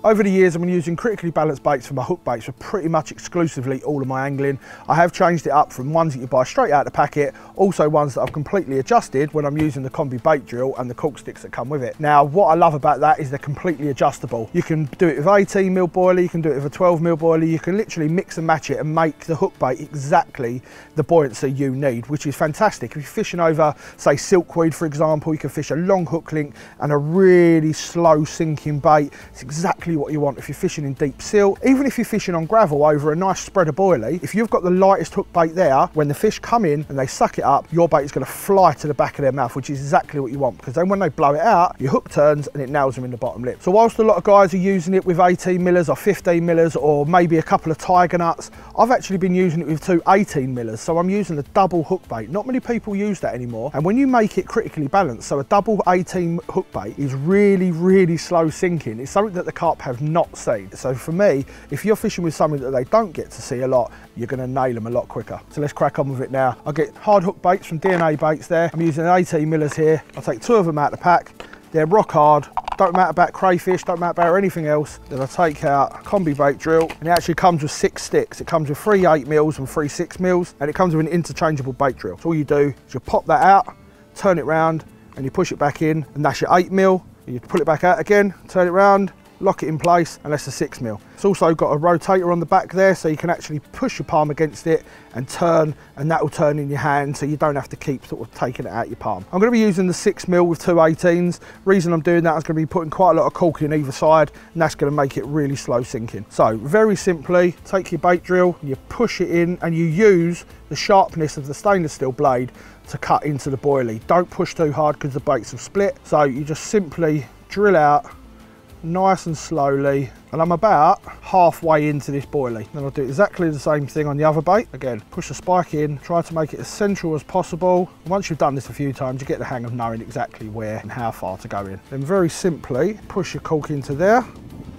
Over the years, I've been using critically balanced baits for my hook baits for pretty much exclusively all of my angling. I have changed it up from ones that you buy straight out of the packet, also ones that I've completely adjusted when I'm using the Combi Bait Drill and the cork sticks that come with it. Now, what I love about that is they're completely adjustable. You can do it with 18mm boiler, you can do it with a 12mm boiler, you can literally mix and match it and make the hook bait exactly the buoyancy you need, which is fantastic. If you're fishing over, say, silkweed, for example, you can fish a long hook link and a really slow sinking bait. It's exactly what you want if you're fishing in deep silt. Even if you're fishing on gravel over a nice spread of boilie, if you've got the lightest hook bait there, when the fish come in and they suck it up, your bait is going to fly to the back of their mouth, which is exactly what you want, because then when they blow it out, your hook turns and it nails them in the bottom lip. So whilst a lot of guys are using it with 18mm or 15mm or maybe a couple of tiger nuts, I've actually been using it with two 18mm, so I'm using a double hook bait. Not many people use that anymore, and when you make it critically balanced, so a double 18 hook bait is really slow sinking. It's something that the carp have not seen. So for me, if you're fishing with something that they don't get to see a lot, you're going to nail them a lot quicker. So let's crack on with it now. I get hard hook baits from DNA Baits there. I'm using 18mm here. I'll take 2 of them out of the pack. They're rock hard. Don't matter about crayfish, don't matter about anything else. Then I take out Combi Bait Drill, and it actually comes with 6 sticks. It comes with 3 8mm and 3 6mm, and it comes with an interchangeable bait drill. So all you do is you pop that out, turn it round, and you push it back in, and that's your 8mm. You pull it back out again, turn it round, lock it in place, and that's a 6mm. It's also got a rotator on the back there, so you can actually push your palm against it and turn, and that will turn in your hand, so you don't have to keep sort of taking it out your palm. I'm going to be using the 6mm with 2 18s. Reason I'm doing that is going to be putting quite a lot of cork in either side, and that's going to make it really slow sinking. So very simply, take your bait drill, you push it in, and you use the sharpness of the stainless steel blade to cut into the boilie. Don't push too hard because the baits will split. So you just simply drill out nice and slowly, and I'm about halfway into this boilie. Then I'll do exactly the same thing on the other bait. Again, push the spike in, try to make it as central as possible. And once you've done this a few times, you get the hang of knowing exactly where and how far to go in. Then very simply, push your cork into there,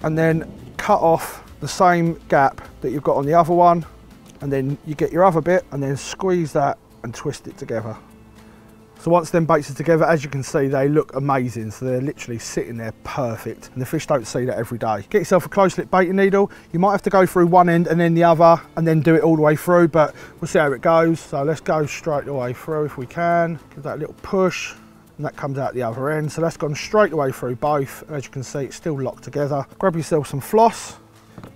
and then cut off the same gap that you've got on the other one, and then you get your other bit, and then squeeze that and twist it together. So once them baits are together, as you can see, they look amazing. So they're literally sitting there perfect, and the fish don't see that every day. Get yourself a close lip baiting needle. You might have to go through one end and then the other, and then do it all the way through, but we'll see how it goes. So let's go straight the way through if we can. Give that a little push, and that comes out the other end. So that's gone straight the way through both, and as you can see, it's still locked together. Grab yourself some floss,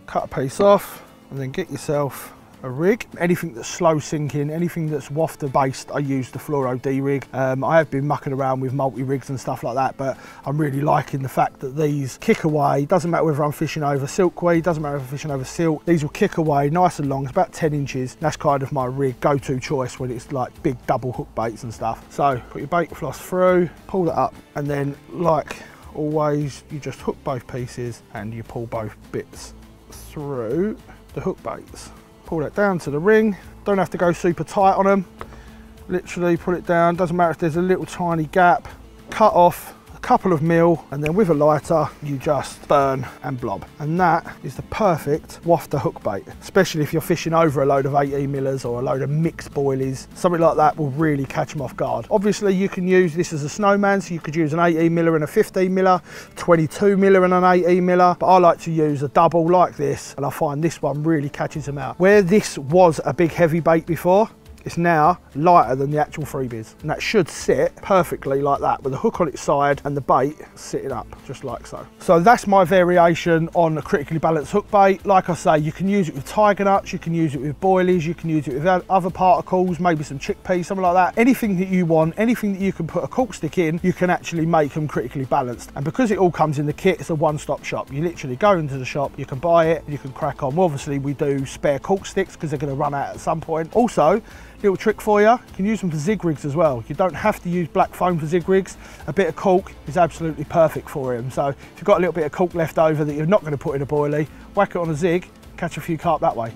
cut a piece off, and then get yourself a rig. Anything that's slow sinking, anything that's wafter based, I use the Fluoro D rig. I have been mucking around with multi-rigs and stuff like that, but I'm really liking the fact that these kick away. Doesn't matter whether I'm fishing over silkweed, doesn't matter if I'm fishing over silt, these will kick away nice and long. It's about 10 inches. That's kind of my rig go-to choice when it's like big double hook baits and stuff. So put your bait floss through, pull it up, and then like always, you just hook both pieces and you pull both bits through the hook baits. Pull that down to the ring. Don't have to go super tight on them. Literally pull it down. Doesn't matter if there's a little tiny gap. Cut off a couple of mil, and then with a lighter, you just burn and blob. And that is the perfect wafter hook bait, especially if you're fishing over a load of 18mm or a load of mixed boilies. Something like that will really catch them off guard. Obviously, you can use this as a snowman, so you could use an 18mm and a 15mm, 22mm and an 18mm, but I like to use a double like this, and I find this one really catches them out. Where this was a big heavy bait before, it's now lighter than the actual freebies, and that should sit perfectly like that, with the hook on its side and the bait sitting up just like so. So that's my variation on a critically balanced hook bait. Like I say, you can use it with tiger nuts, you can use it with boilies, you can use it with other particles, maybe some chickpeas, something like that. Anything that you want, anything that you can put a cork stick in, you can actually make them critically balanced. And because it all comes in the kit, it's a one-stop shop. You literally go into the shop, you can buy it, you can crack on. Well, obviously we do spare cork sticks because they're going to run out at some point. Also, little trick for you, you can use them for zig rigs as well. You don't have to use black foam for zig rigs. A bit of cork is absolutely perfect for them. So if you've got a little bit of cork left over that you're not going to put in a boilie, whack it on a zig, catch a few carp that way.